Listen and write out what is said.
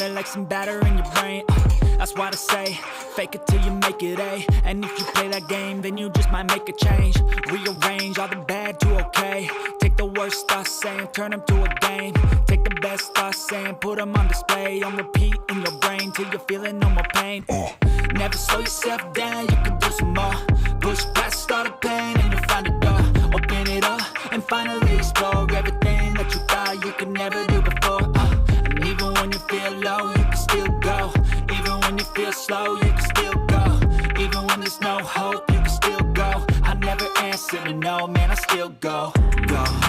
got it like some batter in your brain. That's why I say, fake it till you make it A. And if you play that game, then you just might make a change. Rearrange all the bad to okay. Take the worst thoughts saying, turn them to a game. Take the best thoughts saying, put them on display. On repeat in your brain till you're feeling no more pain. Never slow yourself down, you can do some more. Push past all the pain and you'll find a door. Open it up and finally explore everything that you thought you could never do before. And even when you feel low, you can still go. Even when you feel slow, you can still go. Even when there's no hope, you can still go. I never answer to no, man, I still go. Go.